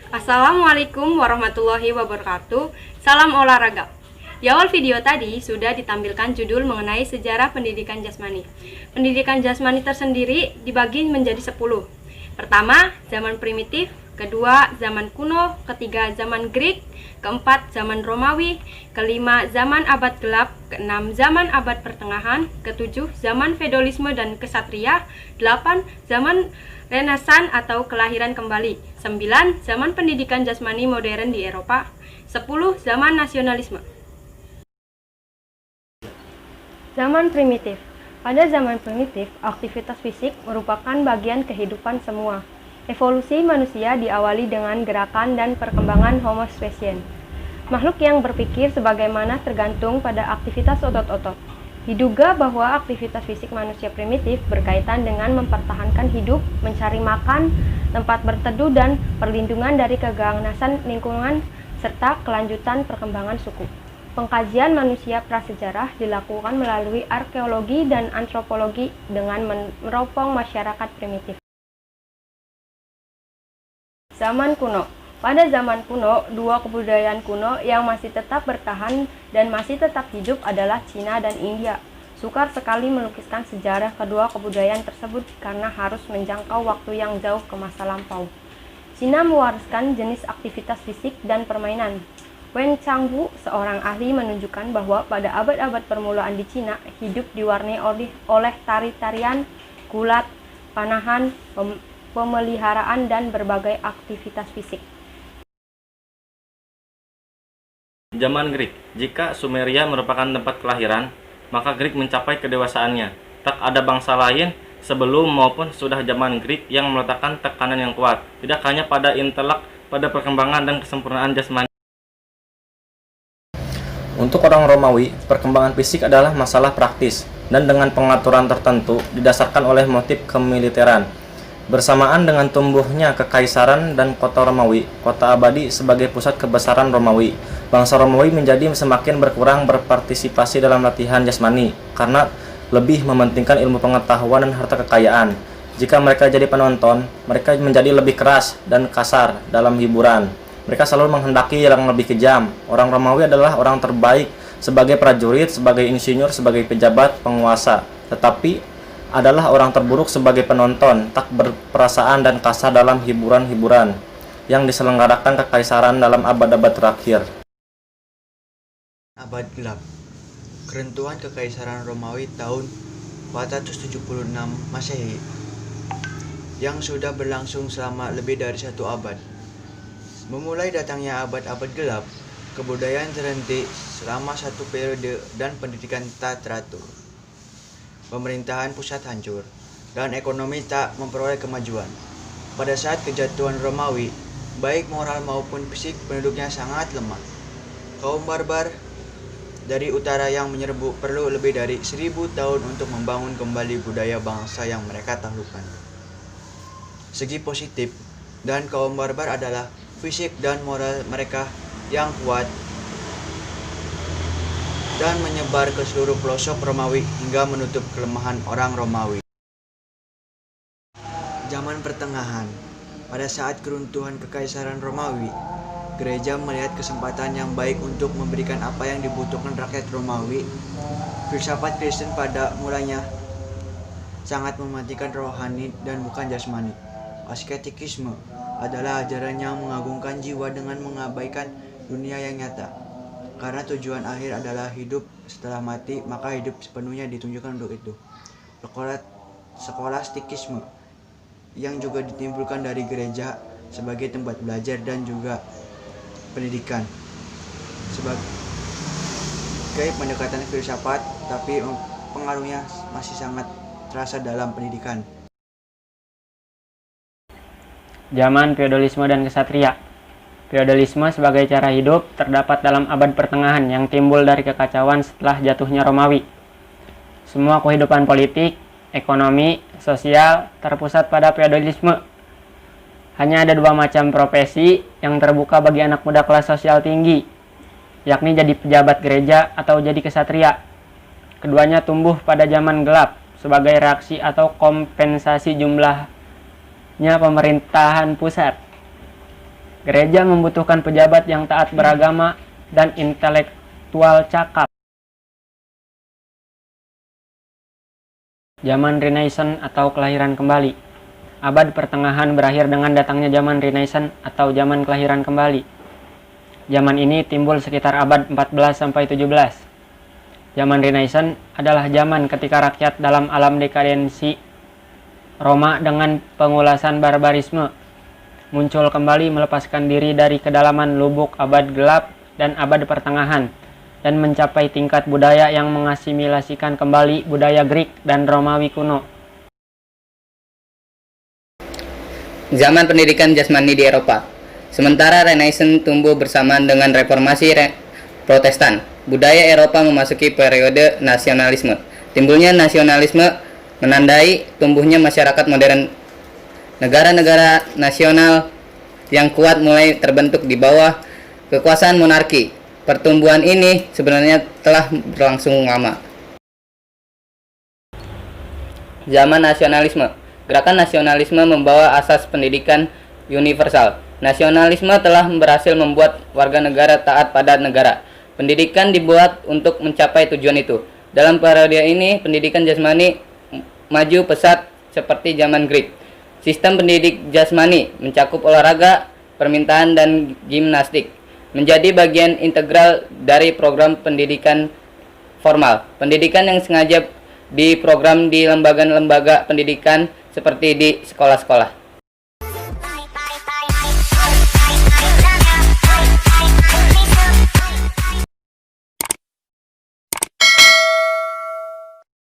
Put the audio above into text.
Assalamualaikum warahmatullahi wabarakatuh. Salam olahraga. Di awal video tadi sudah ditampilkan judul mengenai sejarah pendidikan jasmani. Pendidikan jasmani tersendiri dibagi menjadi 10. Pertama, zaman primitif, kedua, zaman kuno, ketiga, zaman Greek, keempat, zaman Romawi, kelima, zaman abad gelap, keenam, zaman abad pertengahan, ketujuh, zaman feodalisme dan kesatria, 8, zaman Renaissance atau kelahiran kembali, 9, zaman pendidikan jasmani modern di Eropa, 10, zaman nasionalisme. Zaman primitif. Pada zaman primitif, aktivitas fisik merupakan bagian kehidupan semua. Evolusi manusia diawali dengan gerakan dan perkembangan Homo sapiens. Makhluk yang berpikir sebagaimana tergantung pada aktivitas otot-otot. Diduga bahwa aktivitas fisik manusia primitif berkaitan dengan mempertahankan hidup, mencari makan, tempat berteduh, dan perlindungan dari keganasan lingkungan, serta kelanjutan perkembangan suku. Pengkajian manusia prasejarah dilakukan melalui arkeologi dan antropologi dengan meneropong masyarakat primitif. Zaman kuno. Pada zaman kuno, dua kebudayaan kuno yang masih tetap bertahan dan masih tetap hidup adalah Cina dan India. Sukar sekali melukiskan sejarah kedua kebudayaan tersebut karena harus menjangkau waktu yang jauh ke masa lampau. Cina mewariskan jenis aktivitas fisik dan permainan. Wen Changwu, seorang ahli, menunjukkan bahwa pada abad-abad permulaan di Cina, hidup diwarnai oleh tari-tarian, gulat, panahan, pemeliharaan, dan berbagai aktivitas fisik. Zaman Greek. Jika Sumeria merupakan tempat kelahiran, maka Greek mencapai kedewasaannya. Tak ada bangsa lain sebelum maupun sudah zaman Greek yang meletakkan tekanan yang kuat, tidak hanya pada intelek, pada perkembangan dan kesempurnaan jasmani. Untuk orang Romawi, perkembangan fisik adalah masalah praktis dan dengan pengaturan tertentu didasarkan oleh motif kemiliteran. Bersamaan dengan tumbuhnya kekaisaran dan kota Romawi, kota abadi sebagai pusat kebesaran Romawi, bangsa Romawi menjadi semakin berkurang berpartisipasi dalam latihan jasmani karena lebih mementingkan ilmu pengetahuan dan harta kekayaan. Jika mereka jadi penonton, mereka menjadi lebih keras dan kasar dalam hiburan. Mereka selalu menghendaki yang lebih kejam. Orang Romawi adalah orang terbaik sebagai prajurit, sebagai insinyur, sebagai pejabat, penguasa. Tetapi adalah orang terburuk sebagai penonton, tak berperasaan dan kasar dalam hiburan-hiburan yang diselenggarakan kekaisaran dalam abad-abad terakhir. Abad gelap. Keruntuhan Kekaisaran Romawi tahun 476 Masehi yang sudah berlangsung selama lebih dari 1 abad. Memulai datangnya abad-abad gelap, kebudayaan terhenti selama 1 periode dan pendidikan tak teratur. Pemerintahan pusat hancur, dan ekonomi tak memperoleh kemajuan. Pada saat kejatuhan Romawi, baik moral maupun fisik penduduknya sangat lemah. Kaum barbar dari utara yang menyerbu perlu lebih dari 1000 tahun untuk membangun kembali budaya bangsa yang mereka taklukkan. Segi positif dan kaum barbar adalah fisik dan moral mereka yang kuat dan menyebar ke seluruh pelosok Romawi hingga menutup kelemahan orang Romawi. Zaman Pertengahan. Pada saat keruntuhan Kekaisaran Romawi, gereja melihat kesempatan yang baik untuk memberikan apa yang dibutuhkan rakyat Romawi. Filsafat Kristen pada mulanya sangat mementingkan rohani dan bukan jasmani. Asketikisme adalah ajaran yang mengagungkan jiwa dengan mengabaikan dunia yang nyata. Karena tujuan akhir adalah hidup setelah mati, maka hidup sepenuhnya ditunjukkan untuk itu. Skolastikisme yang juga ditimbulkan dari gereja sebagai tempat belajar dan juga pendidikan. Sebagai pendekatan filsafat, tapi pengaruhnya masih sangat terasa dalam pendidikan. Zaman feodalisme dan kesatria. Feodalisme sebagai cara hidup terdapat dalam abad pertengahan yang timbul dari kekacauan setelah jatuhnya Romawi. Semua kehidupan politik, ekonomi, sosial terpusat pada feodalisme. Hanya ada 2 macam profesi yang terbuka bagi anak muda kelas sosial tinggi, yakni jadi pejabat gereja atau jadi kesatria. Keduanya tumbuh pada zaman gelap sebagai reaksi atau kompensasi jumlahnya pemerintahan pusat. Gereja membutuhkan pejabat yang taat beragama dan intelektual cakap. Zaman Renaissance atau kelahiran kembali. Abad pertengahan berakhir dengan datangnya zaman Renaissance atau zaman kelahiran kembali. Zaman ini timbul sekitar abad 14-17. Zaman Renaissance adalah zaman ketika rakyat dalam alam dekadensi Roma dengan pengulasan barbarisme muncul kembali melepaskan diri dari kedalaman lubuk abad gelap dan abad pertengahan dan mencapai tingkat budaya yang mengasimilasikan kembali budaya Greek dan Romawi kuno. Zaman pendidikan jasmani di Eropa. Sementara Renaissance tumbuh bersamaan dengan reformasi Protestan, budaya Eropa memasuki periode nasionalisme. Timbulnya nasionalisme menandai tumbuhnya masyarakat modern. Negara-negara nasional yang kuat mulai terbentuk di bawah kekuasaan monarki. Pertumbuhan ini sebenarnya telah berlangsung lama. Zaman nasionalisme. Gerakan nasionalisme membawa asas pendidikan universal. Nasionalisme telah berhasil membuat warga negara taat pada negara. Pendidikan dibuat untuk mencapai tujuan itu. Dalam periode ini, pendidikan jasmani maju pesat seperti zaman Greek. Sistem pendidik jasmani mencakup olahraga, permintaan, dan gimnastik. Menjadi bagian integral dari program pendidikan formal. Pendidikan yang sengaja diprogram di lembaga-lembaga pendidikan seperti di sekolah-sekolah.